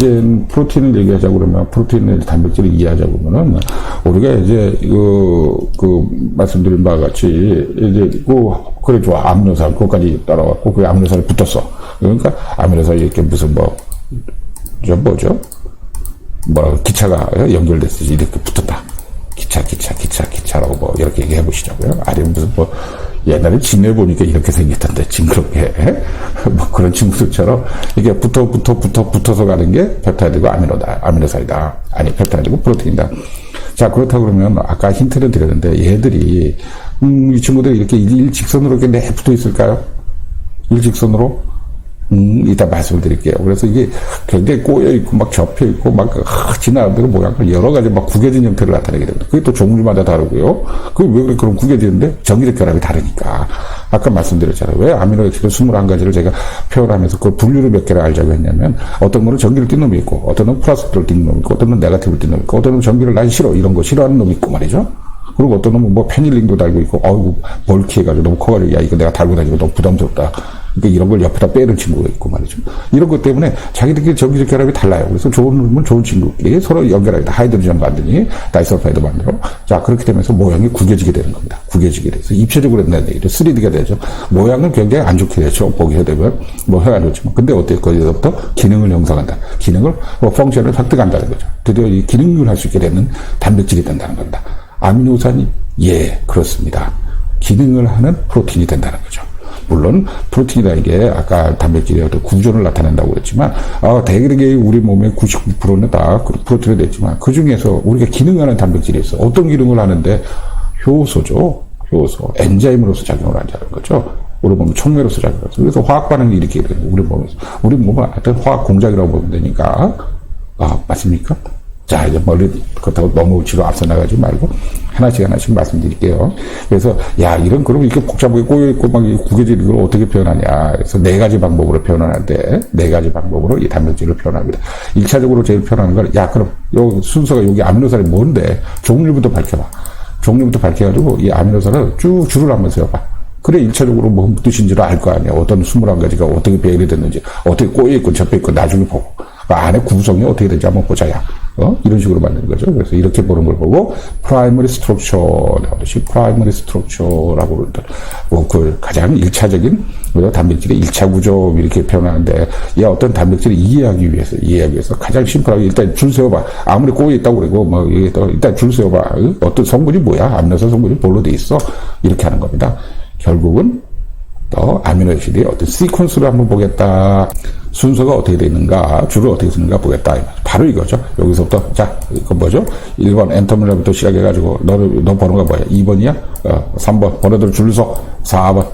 이제 프로틴을 얘기하자고 그러면, 프로틴을 단백질을 이해하자고 그러면은, 우리가 이제, 말씀드린 바와 같이, 이제, 그래, 좋아. 아미노산, 그것까지 따라왔고, 그 아미노산이 붙었어. 그러니까, 아미노산이 이렇게 무슨 기차가 연결됐듯이 이렇게 붙었다. 기차라고 이렇게 얘기해 보시자고요. 아니면 무슨 옛날에 진해 보니까 이렇게 생겼던데, 징그럽게. 그런 친구들처럼, 이게 붙어서 가는 게 펩타이드고 아미노산이다. 아니, 펩타이드고 프로틴이다. 자, 그렇다고 그러면, 아까 힌트를 드렸는데, 얘들이, 이 친구들이 이렇게 일직선으로 이렇게 내붙어 있을까요? 일직선으로? 이따 말씀을 드릴게요. 그래서 이게 굉장히 꼬여있고, 막 접혀있고, 지나가는 모양을 여러 가지 구겨진 형태를 나타내게 됩니다. 그게 또 종류마다 다르고요. 그게 왜 그럼 구겨지는데? 전기적 결합이 다르니까. 아까 말씀드렸잖아요. 왜 아미노액시드 21가지를 제가 표현하면서 그걸 분류를 몇 개를 알자고 했냐면, 어떤 거는 전기를 띈 놈이 있고, 어떤 건 플러스를 띈 놈이 있고, 어떤 건 네거티브를 띈 놈이 있고, 어떤 건 전기를 난 싫어. 이런 거 싫어하는 놈이 있고 말이죠. 그리고 어떤 놈은 페닐링도 달고 있고, 벌키해가지고 너무 커가지고, 야, 이거 내가 달고 다니고 너무 부담스럽다. 그러니까 이런 걸 옆에다 빼는 친구가 있고 말이죠. 이런 것 때문에 자기들끼리 전기적 결합이 달라요. 그래서 좋은 놈은 좋은 친구끼리 서로 연결하겠다. 하이드로젠 만드니, 다이설파이드 만들어. 자, 그렇게 되면서 모양이 구겨지게 되는 겁니다. 구겨지게 돼서 입체적으로 된다는 얘기죠. 3D가 되죠. 모양은 굉장히 안 좋게 되죠. 보게 되면. 해가 안 좋지만. 근데 어때요? 거기서부터 기능을 형성한다. 기능을, 펑션을 획득한다는 거죠. 드디어 이 기능을 할 수 있게 되는 단백질이 된다는 겁니다. 아미노산이, 그렇습니다. 기능을 하는 프로틴이 된다는 거죠. 물론 프로틴이라는 게 아까 단백질의 어떤 구조를 나타낸다고 그랬지만 대개의 우리 몸의 99%는 다 프로틴이 됐지만 그 중에서 우리가 기능하는 단백질이 있어. 어떤 기능을 하는데 효소죠. 효소. 엔자임으로서 작용을 한다는 거죠. 우리 몸의 촉매로서 작용을 해서. 그래서 화학 반응이 일으키게 되는 우리 몸에서. 우리 몸은 하여튼 화학 공작이라고 보면 되니까. 맞습니까? 자, 이제 그렇다고 너무 뒤로 앞서 나가지 말고, 하나씩 말씀드릴게요. 그래서, 그럼 이렇게 복잡하게 꼬여있고, 구겨지는 걸 어떻게 표현하냐. 그래서 4가지 방법으로 표현하는데, 4가지 방법으로 이 단백질을 표현합니다. 1차적으로 제일 표현하는 건, 그럼, 순서가 여기 아미노산이 뭔데? 종류부터 밝혀봐. 종류부터 밝혀가지고, 이 아미노산을 쭉 줄을 한번 세워봐. 그래, 1차적으로 뭔 뜻인지를 알 거 아니야. 어떤 21가지가 어떻게 배열이 됐는지, 어떻게 꼬여있고 접혀있고 나중에 보고. 그 안에 구성이 어떻게 되는지 한번 보자야. 이런 식으로 만드는 거죠. 그래서 이렇게 보는 걸 보고, 프라이머리 스트럭처라고 하듯이, 프라이머리 스트럭처라고 그러는데, 그 가장 1차적인, 단백질의 1차 구조, 이렇게 표현하는데, 어떤 단백질을 이해하기 위해서 가장 심플하게 일단 줄 세워봐. 아무리 꼬여있다고 그러고, 일단 줄 세워봐. 어떤 성분이 뭐야? 아미노산 성분이 뭘로 돼 있어? 이렇게 하는 겁니다. 결국은, 아미노액시드의 어떤 시퀀스를 한번 보겠다. 순서가 어떻게 되어 있는가, 줄을 어떻게 쓰는가 보겠다. 바로 이거죠. 여기서부터, 이건 뭐죠? 1번 엔터밀러부터 시작해가지고, 너 번호가 뭐야? 2번이야? 3번. 번호대로 줄을 서. 4번.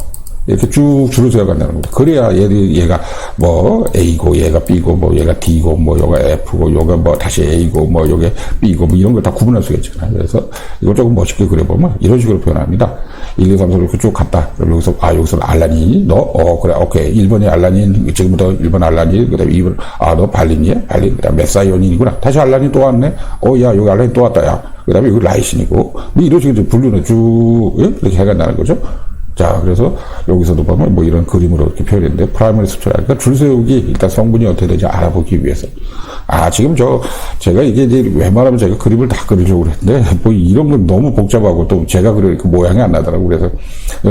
이렇게 쭉 줄을 세워간다는 겁니다. 그래야 얘가 A고, 얘가 B고, 얘가 D고, 요가 F고, 요가 다시 A고, 요게 B고, 이런 걸 다 구분할 수가 있잖아요. 그래서 이걸 조금 멋있게 그려보면 이런 식으로 표현합니다. 1, 2, 3, 4 이렇게 쭉 갔다. 여기서, 여기서 알라닌, 그래, 오케이. 1번이 알라닌, 지금부터 1번 알라닌, 그 다음에 2번, 너 발린이야? 발린, 그 다음에 메사이온인이구나. 다시 알라닌 또 왔네? 여기 알라닌 또 왔다, 야. 그 다음에 여기 라이신이고. 이런 식으로 분류는 쭉, 이렇게 해간다는 거죠. 자, 그래서 여기서도 보면 이런 그림으로 이렇게 표현했는데, 프라이머리 스트럭처, 줄 세우기, 일단 성분이 어떻게 되는지 알아보기 위해서. 지금 제가 이게 이제 웬만하면 제가 그림을 다 그리려고 그랬는데, 이런 건 너무 복잡하고 또 제가 그리니까 모양이 안 나더라고. 그래서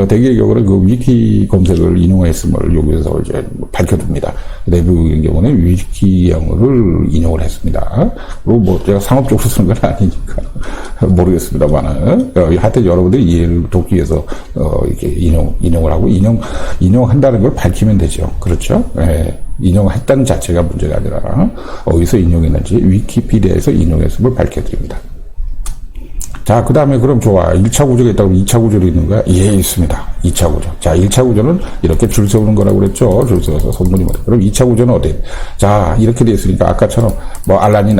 대개의 경우는 그 위키 검색을 인용했음을 여기서 이제 밝혀둡니다. 내부의 경우는 위키형을 인용을 했습니다. 그리고 제가 상업적으로 쓰는 건 아니니까 모르겠습니다만은, 하여튼 여러분들이 이해를 돕기 위해서, 이렇게 인용을 하고, 인용한다는 걸 밝히면 되죠. 그렇죠? 인용했다는 자체가 문제가 아니라, 어디서 인용했는지, 위키피디아에서 인용했음을 밝혀드립니다. 자, 그 다음에 그럼 좋아. 1차 구조가 있다고 2차 구조도 있는 거야? 있습니다. 2차 구조. 자, 1차 구조는 이렇게 줄 세우는 거라고 그랬죠? 줄 세워서 성분이 뭐다. 그럼 2차 구조는 어때? 자, 이렇게 돼 있으니까 아까처럼 알라닌,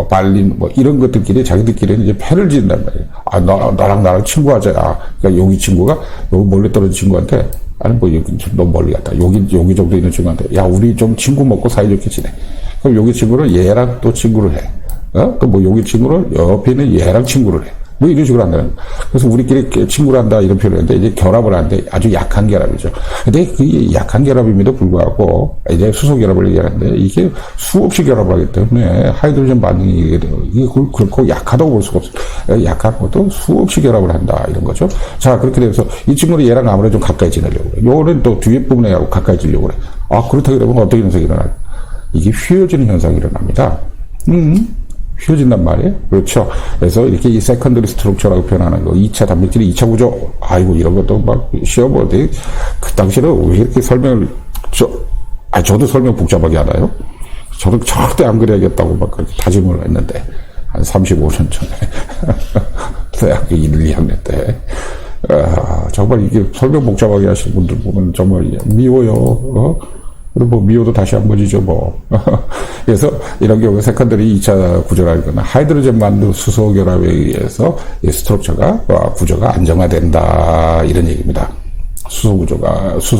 발린, 이런 것들끼리 자기들끼리는 이제 패를 지른단 말이에요. 나랑 친구하자. 그러니까 여기 친구가, 여기 멀리 떨어진 친구한테, 여기 너무 멀리 갔다. 여기 정도 있는 친구한테, 우리 좀 친구 먹고 사이좋게 지내. 그럼 여기 친구는 얘랑 또 친구를 해. 또 여기 친구는 옆에 있는 얘랑 친구를 해. 뭐 이런 식으로 한다는 거예요. 그래서 우리끼리 친구를 한다 이런 표현을 했는데 이제 결합을 하는데 아주 약한 결합이죠. 근데 그 약한 결합임에도 불구하고 이제 수소 결합을 얘기하는데 이게 수없이 결합을 하기 때문에 하이드로젠 반응이 이게 그렇고 약하다고 볼 수가 없어요. 약한 것도 수없이 결합을 한다 이런 거죠. 자, 그렇게 돼서 이 친구는 얘랑 아무래도 좀 가까이 지내려고 그래. 요거는 또 뒤에 부분에 하고 가까이 지려고 그래. 아, 그렇다고 되면 어떤 현상이 일어나요? 이게 휘어지는 현상이 일어납니다. 휘어진단 말이에요. 그렇죠. 그래서 이렇게 이 세컨더리 스트럭처라고 표현하는 거, 2차 단백질이 2차 구조, 아이고, 이런 것도 막 시험 볼 때, 그 당시에는 왜 이렇게 설명을, 저도 설명 복잡하게 하나요? 저도 절대 안 그래야겠다고 막 그렇게 다짐을 했는데, 한 35년 전에, 대학교 1, 2학년 때, 정말 이게 설명 복잡하게 하시는 분들 보면 정말 미워요. 뭐 미워도 다시 한 번이죠 뭐. 그래서 이런 경우 세컨더리 2차 구조라는 건 하이드로젠 만두 수소 결합에 의해서 이 스트럭처가 구조가 안정화된다 이런 얘기입니다. 수소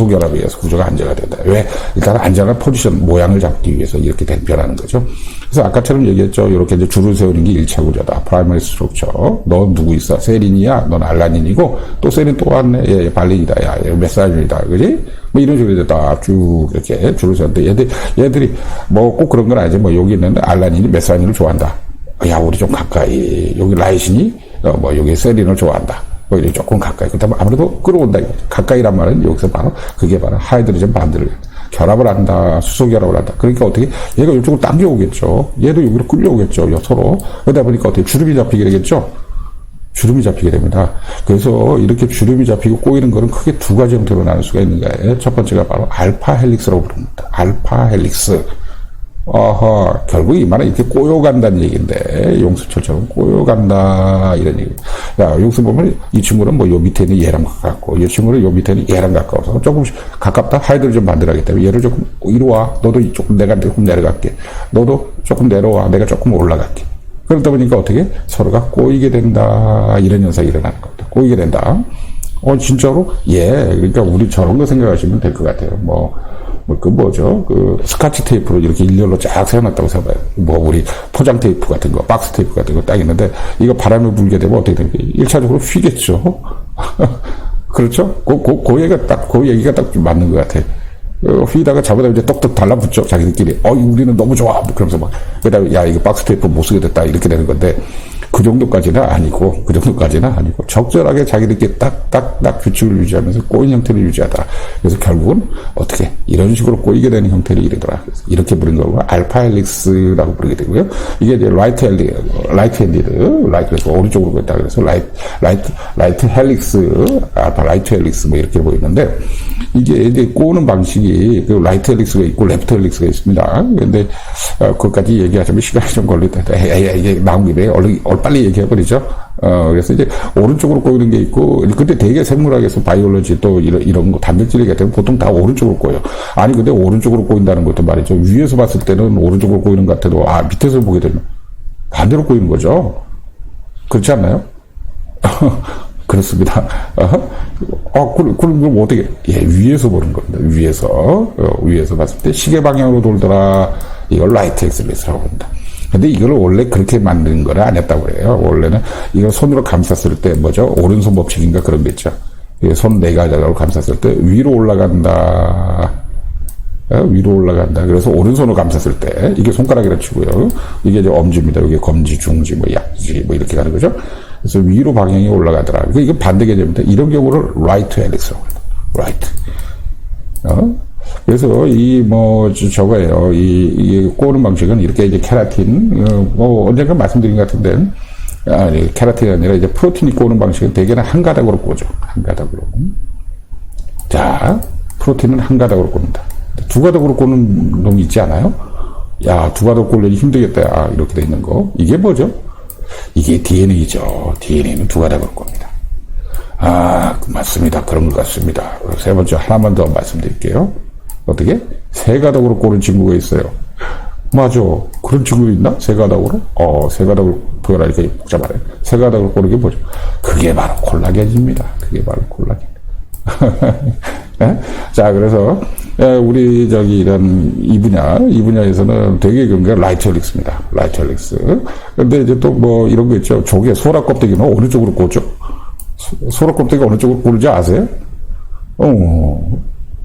결합에 의해서 구조가 안정화된다. 왜? 일단 안정한 포지션 모양을 잡기 위해서 이렇게 변하는 거죠. 그래서 아까처럼 얘기했죠. 이렇게 이제 줄을 세우는 게 1차 구조다. 프라이머리 스트럭처. 너 누구 있어? 세린이야? 넌 알라닌이고 또 세린 또 왔네. 얘 발린이다. 야, 얘 메사닌이다. 그지? 뭐 이런 식으로 딱 쭉 이렇게 줄을 세우는데 얘들이 뭐 꼭 그런 건 아니지. 뭐 여기 있는 알라닌이 메사닌을 좋아한다. 야, 우리 좀 가까이. 여기 라이신이 뭐 여기 세린을 좋아한다. 뭐 이렇게 조금 가까이. 그다음에 아무래도 끌어온다. 가까이란 말은 여기서 바로 그게 바로 하이드로젠 반대를 결합을 한다. 수소 결합을 한다. 그러니까 어떻게 얘가 이쪽으로 당겨오겠죠. 얘도 여기로 끌려오겠죠. 서로. 그러다 보니까 어떻게 주름이 잡히게 되겠죠. 주름이 잡히게 됩니다. 그래서 이렇게 주름이 잡히고 꼬이는 거는 크게 두 가지 형태로 나눌 수가 있는 거예요. 첫 번째가 바로 알파 헬릭스라고 부릅니다. 알파 헬릭스. 결국 이 말은 이렇게 꼬여간다는 얘기인데, 용수철처럼 꼬여간다, 이런 얘기. 야, 여기서 보면 이 친구는 뭐 요 밑에는 얘랑 가깝고, 이 친구는 요 밑에는 얘랑 가까워서 조금씩 가깝다? 하이드로젠 반대하기 때문에 얘를 조금, 이리 와. 너도 조금 내가 조금 내려갈게. 너도 조금 내려와. 내가 조금 올라갈게. 그러다 보니까 어떻게? 서로가 꼬이게 된다. 이런 현상이 일어나는 겁니다. 꼬이게 된다. 진짜로? 예. 그러니까 우리 저런 거 생각하시면 될 것 같아요. 스카치 테이프로 이렇게 일렬로 쫙 세워놨다고 생각해봐요. 우리 포장 테이프 같은 거, 박스 테이프 같은 거 딱 있는데, 이거 바람을 불게 되면 어떻게 됩니까? 1차적으로 휘겠죠? 그렇죠? 그 얘기가 딱 맞는 것 같아. 휘다가 잡아다 이제 똑똑 달라붙죠, 자기들끼리. 우리는 너무 좋아. 그러면서 막, 그 야, 이거 박스 테이프 못 쓰게 됐다. 이렇게 되는 건데, 그 정도까지는 아니고, 적절하게 자기들끼리 딱 규칙을 유지하면서 꼬인 형태를 유지하다. 그래서 결국은 어떻게, 이런 식으로 꼬이게 되는 형태를 이루더라. 그래서 이렇게 부른 거고, 알파 헬릭스라고 부르게 되고요. 이게 이제 라이트 핸디드, 그래서 오른쪽으로 있다. 그래서 라이트 헬릭스, 알파 라이트 헬릭스, 뭐 이렇게 보이는데, 이게 이제 꼬는 방식이, 그 라이트 헬릭스가 있고, 레프트 헬릭스가 있습니다. 근데, 그것까지 얘기하자면 시간이 좀 걸릴 텐데, 이게 나온 김에 빨리 얘기해버리죠. 그래서 이제 오른쪽으로 꼬이는 게 있고, 근데 되게 생물학에서 바이올로지 또 이런 거 단백질 얘기할 때는 보통 다 오른쪽으로 꼬여요. 아니, 근데 오른쪽으로 꼬인다는 것도 말이죠. 위에서 봤을 때는 오른쪽으로 꼬이는 것 같아도, 밑에서 보게 되면 반대로 꼬이는 거죠. 그렇지 않나요? 그렇습니다. 그럼 어떻게, 위에서 보는 겁니다. 위에서 봤을 때 시계 방향으로 돌더라. 이걸 라이트 엑셀리스라고 합니다. 근데 이걸 원래 그렇게 만드는 거를 안 했다고 그래요. 원래는 이걸 손으로 감쌌을 때 오른손 법칙인가 그런 게 있죠. 손 네 가닥으로 감쌌을 때 위로 올라간다. 그래서 오른손으로 감쌌을 때 이게 손가락이라 치고요. 이게 이제 엄지입니다. 이게 검지, 중지, 약지 이렇게 가는 거죠. 그래서 위로 방향이 올라가더라. 이거 반대 개념입니다. 이런 경우를 라이트 헬릭스라고 합니다. 라이트. 그래서 저거예요. 이 꼬는 방식은 이렇게 이제 케라틴, 언젠가 말씀드린 것 같은데, 케라틴이 아니라 이제 프로틴이 꼬는 방식은 대개는 한 가닥으로 꼬죠. 한 가닥으로. 자, 프로틴은 한 가닥으로 꼽니다. 두 가닥으로 꼬는 놈이 있지 않아요? 야, 두 가닥 꼬려니 힘들겠다. 이렇게 돼 있는 거. 이게 뭐죠? 이게 DNA죠. DNA는 두 가닥으로 꼽니다. 맞습니다. 그런 것 같습니다. 세 번째 하나만 더 말씀드릴게요. 어떻게? 세 가닥으로 꼬는 친구가 있어요. 맞아. 그런 친구 있나? 세 가닥으로? 세 가닥으로 표현하니까 복잡하네. 세 가닥으로 꼬는 게 뭐죠? 그게 바로 콜라겐입니다. 그게 바로 콜라겐. 예? 자, 그래서, 우리, 이런, 이 분야에서는 되게 그런 게 라이트 헬릭스입니다. 라이트 헬릭스. 근데 이제 또 뭐, 이런 거 있죠. 조개, 소라 껍데기는 어느 쪽으로 꽂죠? 소라 껍데기 어느 쪽으로 꽂는지 아세요?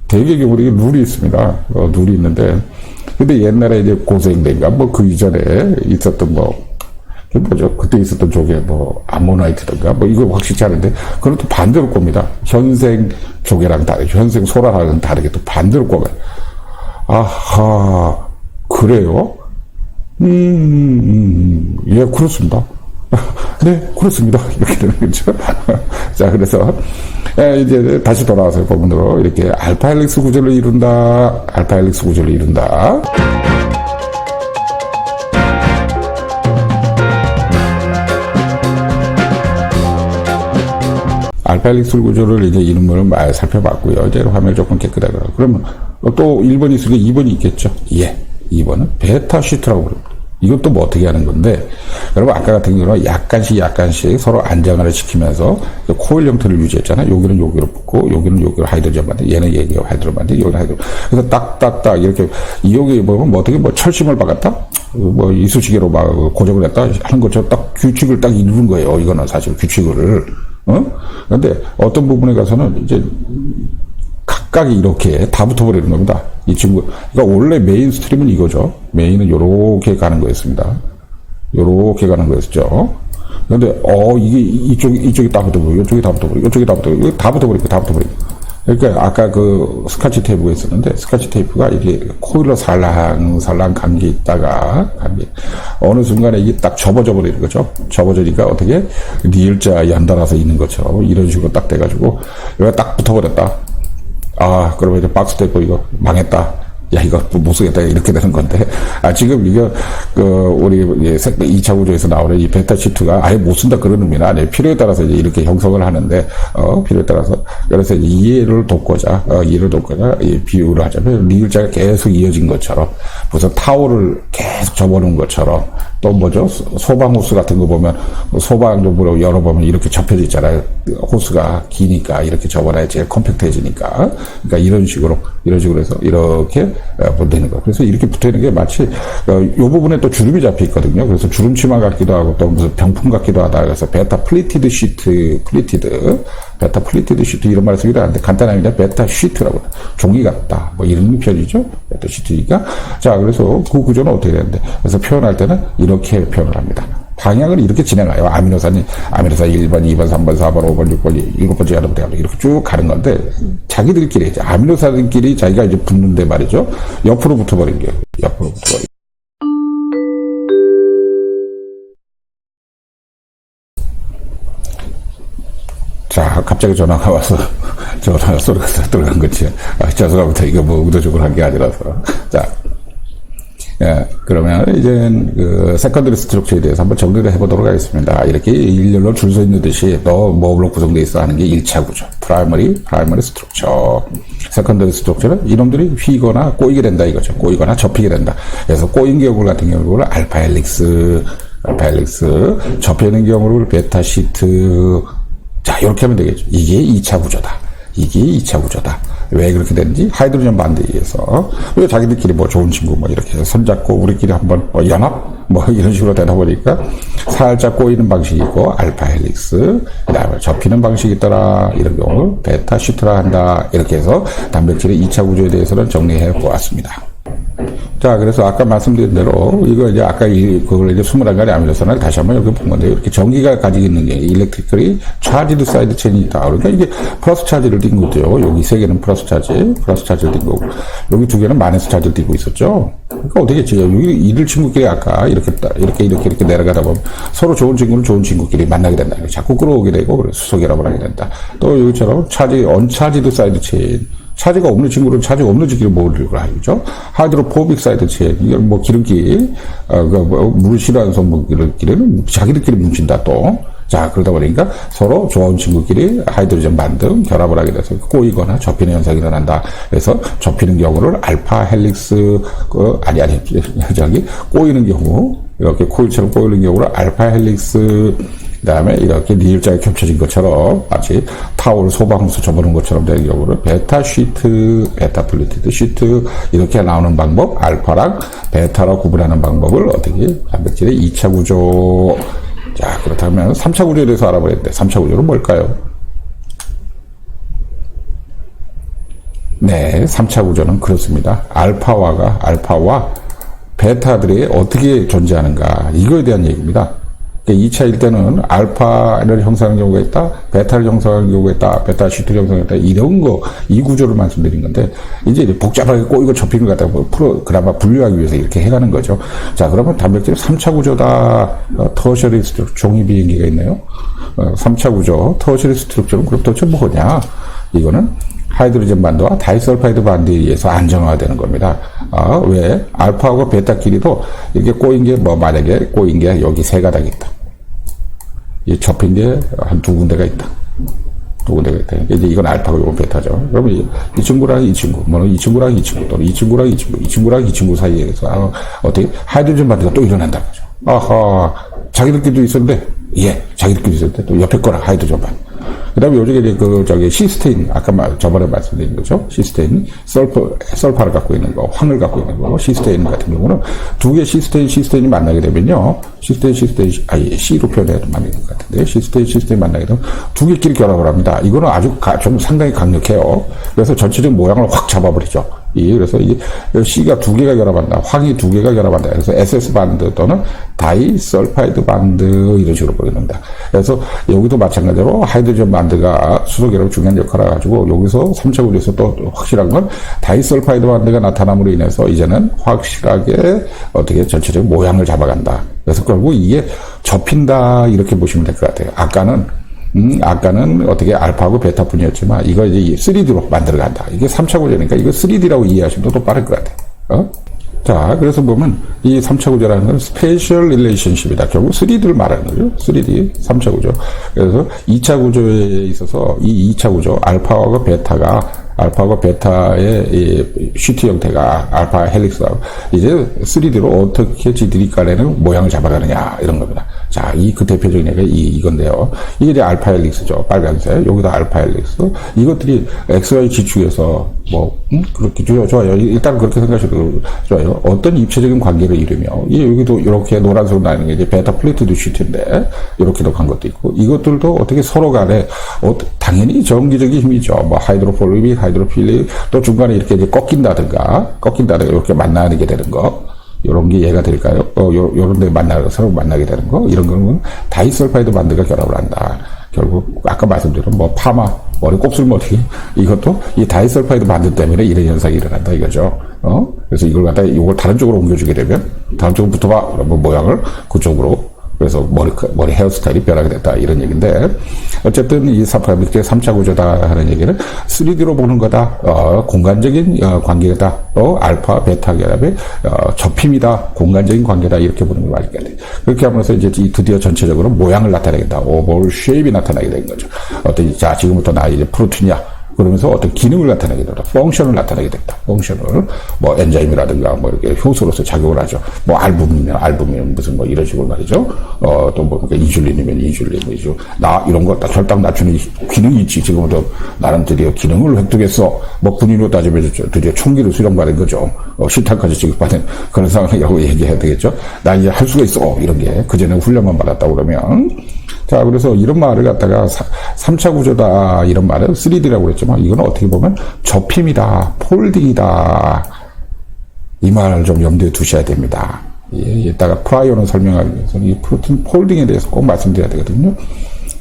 되게 경우에 룰이 있습니다. 룰이 있는데. 근데 옛날에 이제 고생된가, 뭐, 그 이전에 있었던 뭐, 그 뭐죠? 그때 있었던 조개, 뭐, 아모나이트든가, 뭐, 이거 확실치 않은데, 그건 또 반대로 꼽니다. 현생 조개랑 다르게, 현생 소라랑은 다르게 또 반대로 꼽아요. 아하, 그래요? 예, 그렇습니다. 네, 그렇습니다. 이렇게 되는 거죠. 자, 그래서, 이제 다시 돌아와서 본문으로 이렇게 알파 헬릭스 구조를 이룬다. 알파 헬릭스 구조를 이룬다. 알파 헬릭스 구조를 이제 이름을 많이 살펴봤고요. 이제 화면이 조금 깨끗하고. 그러면 또 1번이 있으니까 2번이 있겠죠? 예. 2번은 베타 시트라고 부릅니다. 이것도 뭐 어떻게 하는 건데, 여러분 아까 같은 경우는 약간씩 서로 안정화를 시키면서 코일 형태를 유지했잖아요. 여기는 여기로 붙고, 여기는 여기로 하이드로젠 반대, 얘는 얘기가 하이드로젠 반대, 여기는 하이드로젠. 그래서 딱딱딱 이렇게, 여기 보면 뭐 어떻게 뭐 철심을 박았다? 뭐 이쑤시개로 막 고정을 했다? 하는 것처럼 딱 규칙을 딱 이루는 거예요. 이거는 사실 규칙을. 근데 어떤 부분에 가서는 이제 각각이 이렇게 다 붙어버리는 겁니다. 이 친구. 그러니까 원래 메인 스트림은 이거죠. 메인은 요렇게 가는 거였습니다. 요렇게 가는 거였죠. 근데, 이쪽이 다 붙어버리고, 이쪽이 다 붙어버리고, 이쪽이 다 붙어버리고, 다 붙어버리고. 그러니까 아까 그 스카치 테이프가 있었는데, 스카치 테이프가 이게 코일로 살랑살랑 감겨 있다가, 어느 순간에 이게 딱 접어져 버리는 거죠. 접어지니까 어떻게, 니을자 연달아서 있는 것처럼 이런 식으로 딱 돼가지고, 여기가 딱 붙어버렸다. 그러면 이제 박스 테이프 이거 망했다. 야, 이거 못 쓰겠다. 이렇게 되는 건데. 지금 이거, 우리 2차 구조에서 나오는 이 베타 시트가 아예 못 쓴다 그런 의미는 아니에요. 필요에 따라서 이제 이렇게 형성을 하는데, 필요에 따라서. 그래서 이해를 돕고자, 이 비유를 하자면, 리을자가 계속 이어진 것처럼, 무슨 타워를 계속 접어놓은 것처럼, 또 뭐죠? 소방 호스 같은 거 보면, 소방용으로 열어보면 이렇게 접혀져 있잖아요. 호스가 기니까 이렇게 접어놔야 제일 컴팩트해지니까. 그러니까 이런 식으로 해서 이렇게 되는 거예요. 그래서 이렇게 붙어 있는 게 마치, 요 부분에 또 주름이 잡혀 있거든요. 그래서 주름치마 같기도 하고 또 무슨 병풍 같기도 하다. 그래서 베타 플리티드 시트, 베타 플리티드 시트 이런 말을 쓰기도 하는데 간단하게 그냥 베타 시트라고. 종이 같다. 뭐 이런 편이죠. 베타 시트니까. 자, 그래서 그 구조는 어떻게 되는데. 그래서 표현할 때는 이렇게 표현을 합니다. 방향을 이렇게 진행해요. 아미노산 1번, 2번, 3번, 4번, 5번, 6번, 7번째 가는 이렇게 쭉 가는 건데, 자기들끼리, 이제 아미노산끼리 자기가 이제 붙는데 말이죠. 옆으로 붙어버린 거예요. 옆으로 붙어버린. 자, 갑자기 전화가 와서, 전화 소리가 들어간 거지. 죄송합니다. 이거 뭐 의도적으로 한 게 아니라서. 자. 예, 그러면 이제 그 세컨더리 스트럭처에 대해서 한번 정리를 해보도록 하겠습니다. 이렇게 일렬로 줄 서 있는 듯이 또 뭐로 구성되어 있어 하는 게 1차 구조. 프라이머리 스트럭처. 세컨더리 스트럭처는 이놈들이 휘거나 꼬이게 된다 이거죠. 꼬이거나 접히게 된다. 그래서 꼬인 경우 같은 경우는 알파 헬릭스, 접혀 있는 경우를 베타 시트. 자, 이렇게 하면 되겠죠. 이게 2차 구조다. 왜 그렇게 되는지 하이드로젠 반대에 의해서 왜 자기들끼리 뭐 좋은 친구 뭐 이렇게 손잡고 우리끼리 한번 연합 뭐 이런 식으로 되다 보니까 살짝 꼬이는 방식이 있고 알파 헬릭스 그다음에 접히는 방식이 있더라. 이런 경우 베타 시트라 한다. 이렇게 해서 단백질의 2차 구조에 대해서는 정리해 보았습니다. 자, 그래서 아까 말씀드린 대로, 이거 이제 아까 그걸 이제 21가지 아미노산을 다시 한번 여기 본 건데, 이렇게 전기가 가지고 있는 게, 일렉트리컬이 차지드 사이드 체인이 있다. 그러니까 이게 플러스 차지를 띈 거죠. 여기 3개는 플러스 차지를 띈 거고, 여기 2개는 마이너스 차지를 띠고 있었죠. 그러니까 어떻게 했지? 여기 이들 친구끼리 아까 이렇게 내려가다 보면 서로 좋은 친구는 좋은 친구끼리 만나게 된다. 자꾸 끌어오게 되고, 그래서 수소결합을 하게 된다. 또 여기처럼 언차지드 사이드 체인. 차지가 없는 친구는 차지가 없는 친구를 모으려고 하죠. 하이드로포빅 사이드 체인. 이건 뭐 기름기, 물 싫어하는 성분끼리는 자기들끼리 뭉친다 또. 자, 그러다 보니까 서로 좋은 친구끼리 하이드로젠 반등 결합을 하게 돼서 꼬이거나 접히는 현상이 일어난다. 그래서 접히는 경우를 알파 헬릭스, 꼬이는 경우, 이렇게 코일처럼 꼬이는 경우는 알파 헬릭스, 그 다음에 이렇게 니을자가 겹쳐진 것처럼 마치 타월 소방수 접어놓은 것처럼 되는 경우는 베타 시트, 베타 플리티드 시트 이렇게 나오는 방법, 알파랑 베타로 구분하는 방법을 어떻게 단백질의 2차 구조. 자, 그렇다면 3차 구조에 대해서 알아봐야 되는데 3차 구조는 뭘까요? 네, 3차 구조는 그렇습니다. 알파와 베타들이 어떻게 존재하는가, 이거에 대한 얘기입니다. 2차일 때는 알파를 형성하는 경우가 있다, 베타를 형성하는 경우가 있다, 베타 시트를 형성하는 경우가 있다, 이런 거, 이 구조를 말씀드린 건데, 이제 복잡하게 꼬이고 접히는 것 같다고 그나마 분류하기 위해서 이렇게 해가는 거죠. 자, 그러면 단백질 3차 구조다, 터셔리 스트럭처, 종이 비행기가 있네요. 3차 구조, 터셔리 스트럭처는 그럼 도대체 뭐냐? 이거는 하이드로젠 반도와 다이설파이드 반도에 의해서 안정화되는 겁니다. 왜? 알파하고 베타끼리도 이렇게 꼬인 게, 만약에 꼬인 게 여기 세 가닥 있다. 이 접힌 게 한 두 군데가 있다. 두 군데가 있다. 이제 이건 알파고 이건 베타죠. 그러면 이 친구랑 이 친구, 이 친구랑 이 친구, 또는 이 친구랑 이 친구, 이 친구랑 이 친구 사이에서 어떻게 하이드로젠 반도가 또 일어난다는 거죠. 아하, 자기들끼리도 있었는데, 자기들끼리 있었는데 또 옆에 거랑 하이드로젠 반도. 그 다음에 요즘에 시스테인, 아까 저번에 말씀드린 거죠. 시스테인, 설파를 갖고 있는 거, 황을 갖고 있는 거, 시스테인 같은 경우는 두 개 시스테인이 만나게 되면요. C로 표현해도 맞는 것 같은데, 시스테인 만나게 되면 두 개끼리 결합을 합니다. 이거는 아주 좀 상당히 강력해요. 그래서 전체적인 모양을 확 잡아버리죠. 그래서 이게 C가 두 개가 결합한다. 황이 두 개가 결합한다. 그래서 SS 반드 또는 다이설파이드 반드 이런 식으로 보입니다. 그래서 여기도 마찬가지로 하이드로젠 반드가 수소결합 중요한 역할을 가지고 여기서 3차 구조에서 또 확실한 건 다이설파이드 반드가 나타남으로 인해서 이제는 확실하게 어떻게 전체적인 모양을 잡아간다. 그래서 결국 이게 접힌다 이렇게 보시면 될 것 같아요. 아까는 어떻게 알파하고 베타뿐이었지만 이거 이제 3D로 만들어간다. 이게 3차 구조니까 이거 3D라고 이해하시면 더 빠를 것 같아요. 자, 그래서 보면 이 3차 구조라는 건 스페셜 릴레이션십이다. 결국 3D를 말하는 거죠. 3D, 3차 구조. 그래서 2차 구조에 있어서 이 2차 구조, 알파하고 베타의 이 시트 형태가 알파 헬릭스하고 이제 3D로 어떻게 지들이 간에는 모양을 잡아가느냐 이런 겁니다. 자, 그 대표적인 얘기가 이건데요. 이게 이제 알파 헬릭스죠. 빨간색. 여기도 알파 헬릭스. 이것들이 XY 지축에서 그렇게 좋아요. 일단 그렇게 생각하셔도 좋아요. 어떤 입체적인 관계를 이루며, 여기도 이렇게 노란색으로 나는 게 이제 베타 플리티드 시트인데, 이렇게도 간 것도 있고, 이것들도 어떻게 서로 간에, 당연히 전기적인 힘이죠. 하이드로필릭, 또 중간에 이렇게 이제 꺾인다든가, 이렇게 만나게 되는 거. 요런 게 얘가 될까요? 요런 데 서로 만나게 되는 거. 이런 거는 다이설파이드 반드가 결합을 한다. 결국, 아까 말씀드린 파마, 머리 곱슬머리, 이것도 이 다이설파이드 반드 때문에 이런 현상이 일어난다 이거죠. 그래서 이걸 다른 쪽으로 옮겨주게 되면, 다른 쪽으로 붙어봐. 그러면 모양을 그쪽으로, 그래서 머리 헤어스타일이 변하게 됐다. 이런 얘기인데, 어쨌든 이 3차 구조다 하는 얘기는 3D로 보는 거다. 공간적인 관계다. 알파, 베타 결합의 접힘이다. 공간적인 관계다. 이렇게 보는 게 맞을 것 같아요. 그렇게 하면서 이제 드디어 전체적으로 모양을 나타내겠다. 오벌 쉐입이 나타나게 된 거죠. 지금부터 나 이제 프로틴이야. 그러면서 어떤 기능을 나타내게 된다. 펑션을 나타내게 된다. 펑션을, 엔자임이라든가, 이렇게 효소로서 작용을 하죠. 알부민이면 무슨 이런 식으로 말이죠. 이줄린이면 이줄린, 이런 거 혈당 낮추는 기능이 있지. 지금부터 나는 드디어 기능을 획득했어. 군인으로 따지면 드디어 총기를 수령받은 거죠. 실탄까지 지급받은 그런 상황이라고 얘기해야 되겠죠. 나 이제 할 수가 있어. 이런 게. 그전에 훈련만 받았다 그러면. 자, 그래서 이런 말을 갖다가 3차 구조다, 이런 말은 3D라고 그랬지만, 이건 어떻게 보면 접힘이다, 폴딩이다. 이 말을 좀 염두에 두셔야 됩니다. 이따가 프라이어는 설명하기 위해서는 이 프로틴 폴딩에 대해서 꼭 말씀드려야 되거든요.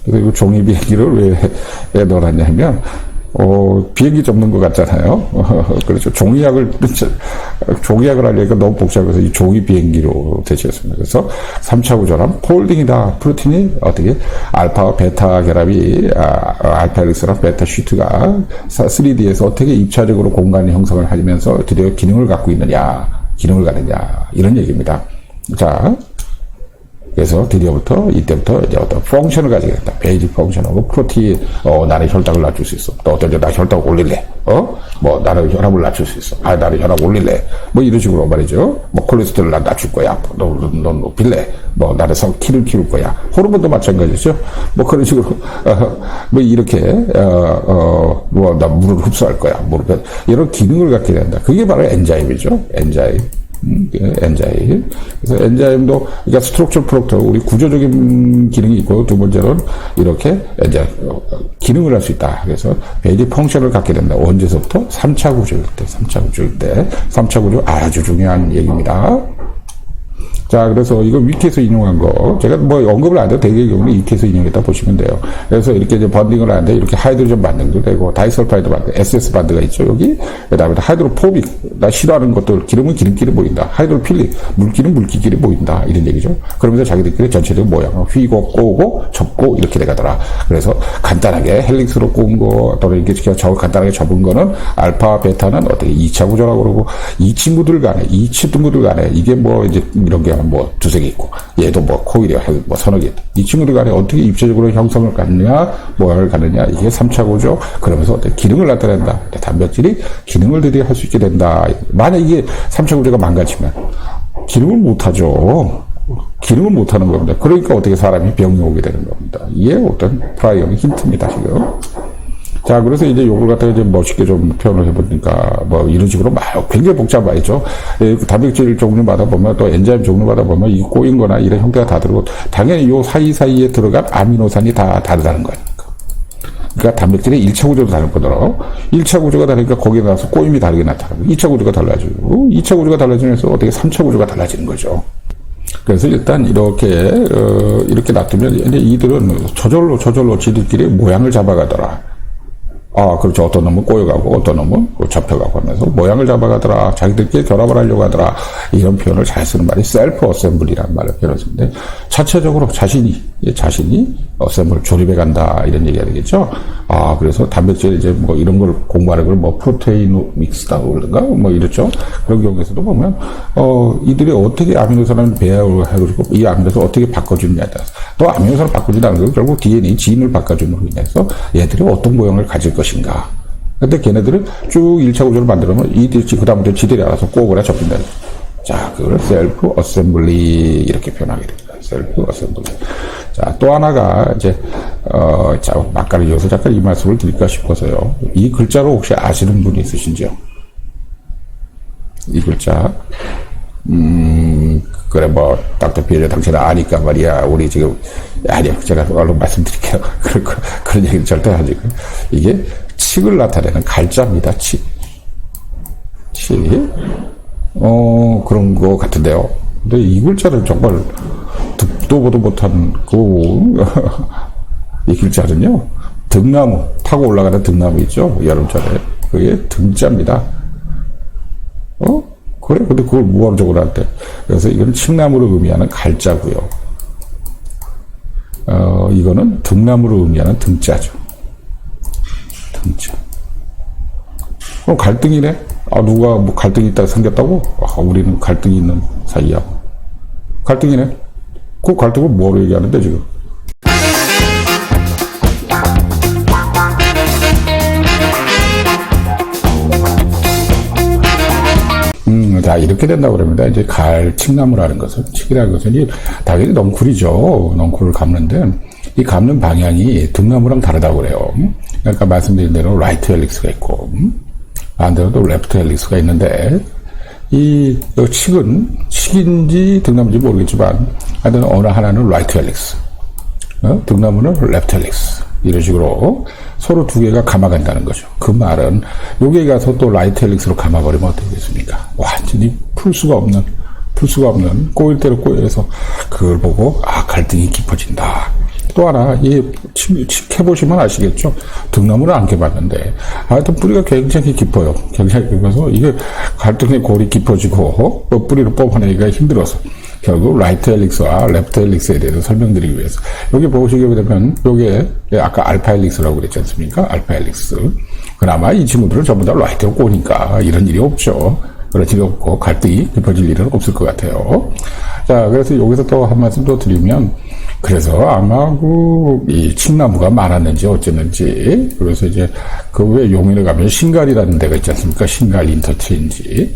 그래서 이 종이 비행기를 왜 넣어놨냐 하면, 비행기 접는 것 같잖아요. 그렇죠. 종이약을 하려니까 너무 복잡해서 이 종이 비행기로 대체했습니다. 그래서 3차 구조란 폴딩이다. 프로틴이 어떻게 알파와 베타 결합이, 알파 헬릭스랑 베타 시트가 3D에서 어떻게 입차적으로 공간 형성을 하면서 드디어 기능을 갖느냐, 이런 얘기입니다. 자, 그래서 드디어부터 이때부터 이제 어떤 펑션을 가지게 된다. 베이직 펑션하고 프로틴, 나는 혈당을 낮출 수 있어. 또 어떤 나 혈당 올릴래. 뭐 나는 혈압을 낮출 수 있어. 나는 혈압 올릴래. 뭐 이런 식으로 말이죠. 뭐 콜레스테롤 난 낮출 거야. 넌 높일래. 뭐 나는 키를 키울 거야. 호르몬도 마찬가지죠. 뭐 그런 식으로 뭐 이렇게 뭐 나 물을 흡수할 거야. 뭐 이런 기능을 갖게 된다. 그게 바로 엔자임이죠. 엔자임. 엔자임. 그래서 엔자임도, 그러니까 스트럭처 프로덕트, 우리 구조적인 기능이 있고, 두 번째로는 이렇게 엔자임, 기능을 할 수 있다. 그래서 베이직 펑션을 갖게 된다. 언제서부터? 3차 구조일 때, 3차 구조일 때. 3차 구조 아주 중요한 얘기입니다. 자, 그래서 이거 위키에서 인용한 거, 제가 뭐 언급을 안 해도 대개의 경우는 위키에서 인용했다 보시면 돼요. 그래서 이렇게 이제 번딩을 하는데, 이렇게 하이드로전 반응도 되고, 다이설파이드 반응, SS 반드가 있죠, 여기. 그 다음에 하이드로포빅, 나 싫어하는 것들, 기름은 기름끼리 보인다. 하이드로필릭, 물기는 물기끼리 보인다. 이런 얘기죠. 그러면서 자기들끼리 전체적인 모양을 휘고, 꼬고, 접고, 이렇게 돼가더라. 그래서 간단하게 헬릭스로 꼬은 거, 또는 이렇게 간단하게 접은 거는, 알파, 베타는 어떻게 2차 구조라고 그러고, 이 친구들 간에, 이 친구들 간에, 이게 뭐 이제 이런 게 뭐 두세 개 있고, 얘도 뭐 코일이 뭐 서너 개. 이 친구들 간에 어떻게 입체적으로 형성을 갖느냐, 뭐를 갖느냐, 이게 3차 구조. 그러면서 어떻게 기능을 나타낸다. 단백질이 기능을 드디어 할 수 있게 된다. 만약 이게 3차 구조가 망가지면 기능을 못하죠. 기능을 못하는 겁니다. 그러니까 어떻게 사람이 병이 오게 되는 겁니다. 이게 어떤 프라이어의 힌트입니다, 지금. 자, 그래서 이제 요걸 갖다가 이제 멋있게 좀 표현을 해보니까, 뭐, 이런 식으로 막 굉장히 복잡하죠. 단백질 종류마다 보면, 또 엔자임 종류마다 보면, 이 꼬인 거나 이런 형태가 다 다르고, 당연히 요 사이사이에 들어간 아미노산이 다 다르다는 거니까. 그러니까 단백질의 1차 구조도 다를 거더라. 1차 구조가 다르니까 거기에 나와서 꼬임이 다르게 나타나고, 2차 구조가 달라지고, 2차 구조가 달라지면서 어떻게 3차 구조가 달라지는 거죠. 그래서 일단 이렇게 놔두면, 이제 이들은 저절로 지들끼리 모양을 잡아가더라. 그렇죠. 어떤 놈은 꼬여가고, 어떤 놈은 접혀가고 하면서 모양을 잡아가더라. 자기들끼리 결합을 하려고 하더라. 이런 표현을 잘 쓰는 말이 셀프 어셈블리라는 말을 표현했는데, 자체적으로 자신이 어셈블 조립해 간다. 이런 얘기가 되겠죠. 그래서 단백질 이제 뭐 이런 걸 공부하는 걸 뭐 프로테인 믹스다고 그러던가? 뭐 이렇죠. 그런 경우에서도 보면, 이들이 어떻게 아미노산을 배합을 해가지고 이 아미노산을 어떻게 바꿔주느냐에 따라서 또 아미노산을 바꿔준다는 건 결국 DNA 지인을 바꿔줌으로 인해서 얘들이 어떤 모양을 가질 것인가. 근데 걔네들은 쭉 1차 구조를 만들어놓으면 그다음부터 지들이 알아서 꼬거나 접힌다. 자, 그걸 셀프 어셈블리 이렇게 표현하게 됩니다. 셀프 어셈블리. 자, 또 하나가 이제 자, 막간을 이어서 잠깐 이 말씀을 드릴까 싶어서요. 이 글자로 혹시 아시는 분이 있으신지요? 이 글자. 그래, 뭐, 닥터 피에르 당신은 아니까 말이야. 우리 지금, 아니요. 제가 얼른 말씀드릴게요. 그런 얘기는 절대 하지. 이게 칙을 나타내는 갈자입니다. 칙. 그런 거 같은데요. 근데 이 글자를 정말 듣도 보도 못한 이 글자는요, 등나무, 타고 올라가는 등나무 있죠? 여름철에. 그게 등자입니다. 그래? 근데 그걸 뭐하러 적어놨대? 그래서 이거는 칡나무를 의미하는 갈자고요. 이거는 등나무를 의미하는 등자죠. 등자. 그럼 갈등이네? 누가 뭐 갈등이 있다 생겼다고? 우리는 갈등이 있는 사이야. 갈등이네? 그 갈등을 뭐로 얘기하는데, 지금? 다 이렇게 된다고 그럽니다. 이제 칡나무라는 것은, 칡이라는 것은 당연히 넝쿨이죠. 넝쿨을 감는데, 이 감는 방향이 등나무랑 다르다고 그래요. 그러니까 말씀드린 대로 라이트 헬릭스가 있고, 반대로도 레프트 헬릭스가 있는데, 이 칡인지 등나무인지 모르겠지만, 하여튼 어느 하나는 라이트 헬릭스, 등나무는 레프트 헬릭스. 이런 식으로 서로 두 개가 감아간다는 거죠. 그 말은 여기에 가서 또 라이트 헬릭스로 감아버리면 어떻겠습니까? 완전히 풀 수가 없는 꼬일 대로 꼬여서 그걸 보고 갈등이 깊어진다. 또 하나 칡 해보시면 아시겠죠? 등나무는 안 캐봤는데 하여튼 뿌리가 굉장히 깊어요. 굉장히 깊어서 이게 갈등의 골이 깊어지고 뿌리를 뽑아내기가 힘들어서 결국 라이트 헬릭스와 레프트 헬릭스에 대해서 설명드리기 위해서 여기 보시게 되면 요게 아까 알파 헬릭스라고 그랬지 않습니까? 알파 헬릭스. 그나마 이 친구들은 전부 다 라이트로 꼬니까 이런 일이 없죠. 그럴 일 없고 갈등이 깊어질 일은 없을 것 같아요. 자, 그래서 여기서 또 한 말씀 더 드리면, 그래서 아마 이 칡나무가 많았는지 어쨌는지, 그래서 이제 그 외 용인에 가면 신갈이라는 데가 있지 않습니까? 신갈 인터체인지.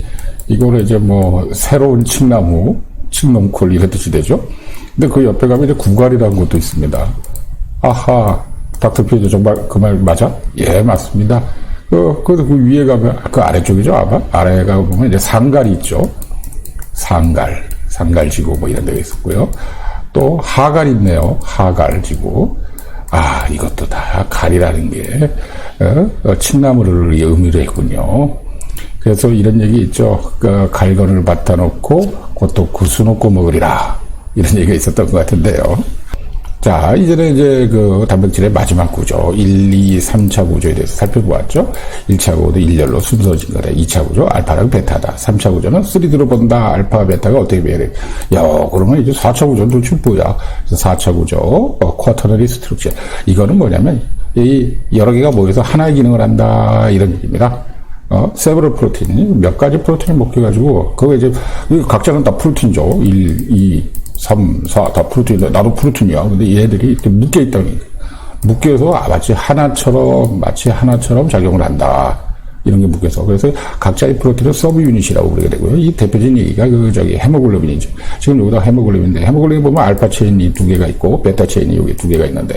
이거를 이제 뭐 새로운 칡나무, 칡농쿨 이런 뜻이 되죠. 근데 그 옆에 가면 이제 구갈이라는 것도 있습니다. 아하, 닥터 피디도 정말 그 말 맞아? 예, 맞습니다. 그 위에 가면, 그 아래쪽이죠, 아마? 아래가 보면 이제 상갈이 있죠. 상갈지구 뭐 이런 데가 있었고요. 또 하갈이 있네요. 하갈지구. 아, 이것도 다 갈이라는 게, 칡나무를 의미로 했군요. 그래서 이런 얘기 있죠. 그 갈건을 받다 놓고, 그것도 구수 놓고 먹으리라. 이런 얘기가 있었던 것 같은데요. 자, 이제는 이제 그 단백질의 마지막 구조, 1, 2, 3차 구조에 대해서 살펴보았죠. 1차 구조도 일렬로 순서진 거다. 2차 구조, 알파랑 베타다. 3차 구조는 3D로 본다. 알파, 베타가 어떻게 배열해? 야, 그러면 이제 4차 구조는 도대체 뭐야? 그래서 4차 구조, 쿼터너리 스트럭처. 이거는 뭐냐면, 이 여러 개가 모여서 하나의 기능을 한다. 이런 얘기입니다. 세브럴 프로틴이 몇 가지 프로틴을 먹혀가지고, 그거 이제, 각자는 다 프로틴이죠. 1, 2, 3, 4, 다 프로틴인데, 나도 프로틴이야. 근데 얘들이 이렇게 묶여있다는 거예요. 묶여서 마치 하나처럼 작용을 한다. 이런 게 묶여서. 그래서 각자의 프로틴을 서브 유닛이라고 부르게 되고요. 이 대표적인 얘기가 헤모글로빈이죠. 지금 여기다 헤모글로빈인데, 헤모글로빈 보면 알파 체인이 2개가 있고, 베타 체인이 여기 2개가 있는데,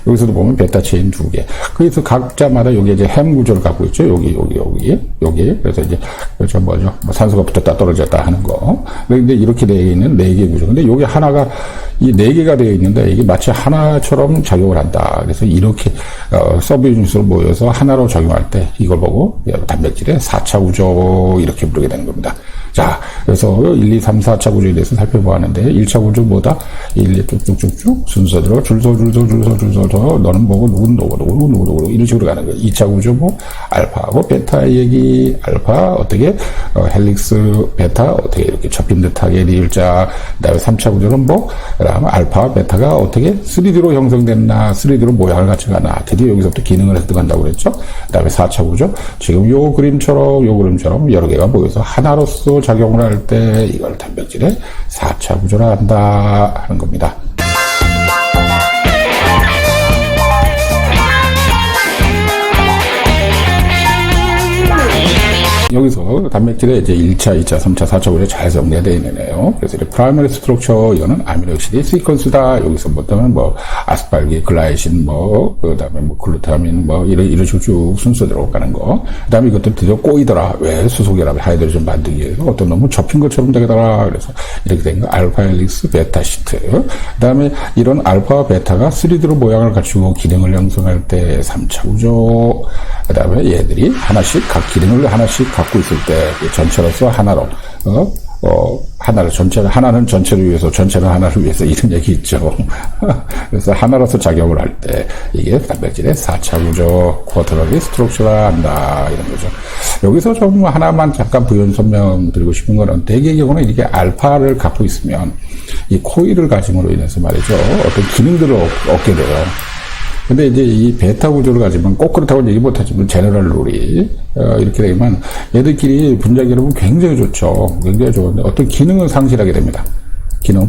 여기서도 보면 베타 체인 2개. 그래서 각자마다 여기 이제 햄 구조를 갖고 있죠. 여기. 그래서 이제, 뭐 산소가 붙었다 떨어졌다 하는 거. 근데 이렇게 되어 있는 4개 구조. 근데 여기 하나가, 이 4개가 되어 있는데, 이게 마치 하나처럼 작용을 한다. 그래서 이렇게, 서브 유닛으로 모여서 하나로 작용할 때, 이걸 보고, 단백질의 4차 구조 이렇게 부르게 되는 겁니다. 자, 그래서 1, 2, 3, 4차 구조에 대해서 살펴보았는데 1차 구조 뭐다? 1, 2 쭉쭉쭉쭉 순서대로 줄서 너는 뭐고 누구 이런 식으로 가는 거예요. 2차 구조 뭐 알파하고 베타 얘기, 알파 어떻게 헬릭스 베타 어떻게 이렇게 접힌 듯하게 리을자. 그다음에 3차 구조는 뭐 그다음에 알파 베타가 어떻게 3D로 형성됐나 3D로 모양을 같이 가나 드디어 여기서부터 기능을 획득한다고 그랬죠. 그다음에 4차 구조 지금 요 그림처럼 여러 개가 모여서 하나로서 작용을 할 때 이걸 단백질의 4차 구조라 한다 하는 겁니다. 여기서 단백질의 이제 1차, 2차, 3차, 4차 구조에 잘 정리가 되어 있네요. 그래서 이제 프라이머리 스트럭처, 이거는 아미노액시드 시퀀스다. 여기서 뭐, 아스팔기, 글라이신, 그 다음에 글루타민, 이런 식으로 쭉 순서대로 가는 거. 그 다음에 이것도 드디어 꼬이더라. 왜 수소결합 하이드로젠 만들기 위해서 어떤 놈은 접힌 것처럼 되더라. 그래서 이렇게 된 거, 알파 헬릭스, 베타 시트. 그 다음에 이런 알파와 베타가 3D로 모양을 갖추고 기능을 형성할 때 3차 구조. 그 다음에 얘들이 각 기능을 하나씩 갖고 있을 때 전체로서 하나로 하나는 전체를 위해서 전체는 하나를 위해서 이런 얘기 있죠. 그래서 하나로서 작용을 할 때 이게 단백질의 4차 구조 쿼터너리 스트럭처라 한다 이런 거죠. 여기서 좀 하나만 잠깐 부연 설명드리고 싶은 거는 대개의 경우는 이렇게 알파를 갖고 있으면 이 코일을 가짐으로 인해서 말이죠 어떤 기능들을 얻게 돼요. 근데 이제 이 베타 구조를 가지면 꼭 그렇다고 얘기 못하지만 제너럴 룰이 이렇게 되면 얘들끼리 분자 결합은 굉장히 좋죠. 굉장히 좋은데 어떤 기능을 상실하게 됩니다.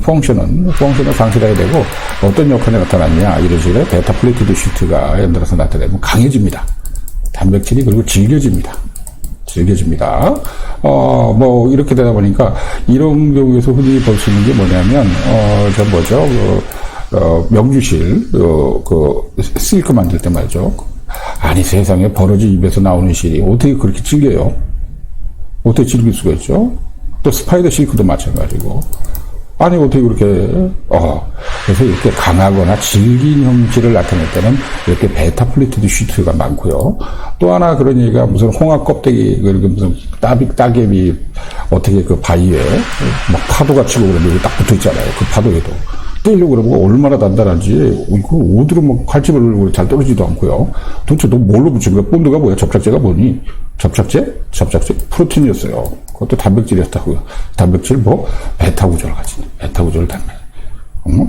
펑션은 상실하게 되고 어떤 역할이 나타났냐 이런 식으로 베타 플레이티드 시프트가 연달아서 나타나면 강해집니다. 단백질이 그리고 질겨집니다. 이렇게 되다 보니까 이런 경우에서 흔히 볼 수 있는 게 뭐냐면 명주실, 실크 만들 때 말이죠. 아니, 세상에 버러지 입에서 나오는 실이 어떻게 그렇게 질겨요? 어떻게 질길 수가 있죠? 또 스파이더 실크도 마찬가지고. 아니, 어떻게 그렇게, 그래서 이렇게 강하거나 질긴 형질을 나타낼 때는 이렇게 베타 플리티드 시트가 많고요. 또 하나 그런 얘기가 무슨 홍합 껍데기, 무슨 따개비, 어떻게 그 바위에 막 파도가 치고 그러면 여기 딱 붙어 있잖아요. 그 파도에도. 떼려고 그러고 얼마나 단단한지, 이거 어디로 칼집을 잘 떨어지지도 않고요. 도대체 너 뭘로 붙인 거야? 본드가 뭐야? 접착제가 뭐니? 접착제? 프로틴이었어요. 그것도 단백질이었다고요. 단백질 베타 구조를 가지네. 베타 구조를 단백.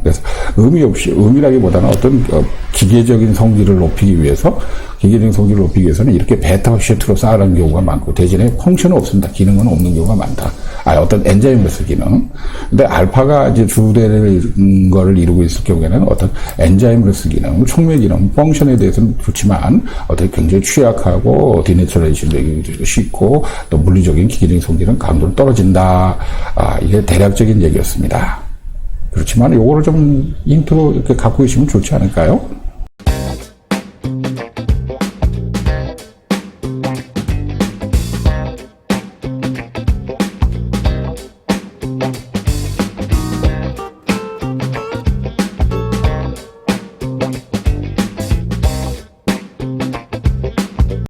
그래서 의미 없이, 의미라기보다는 어떤 기계적인 성질을 높이기 위해서는 이렇게 베타 시트로 쌓아놓은 경우가 많고, 대신에 펑션은 없습니다. 기능은 없는 경우가 많다. 어떤 엔자임으로서 기능. 근데 알파가 이제 주되는 거를 이루고 있을 경우에는 어떤 엔자임으로서 기능, 촉매 기능, 펑션에 대해서는 좋지만, 어떤 굉장히 취약하고, 디내처레이션 되기 쉽고, 또 물리적인 기계적인 성질은 강도로 떨어진다. 이게 대략적인 얘기였습니다. 그렇지만 요거를 좀 힌트로 이렇게 갖고 계시면 좋지 않을까요?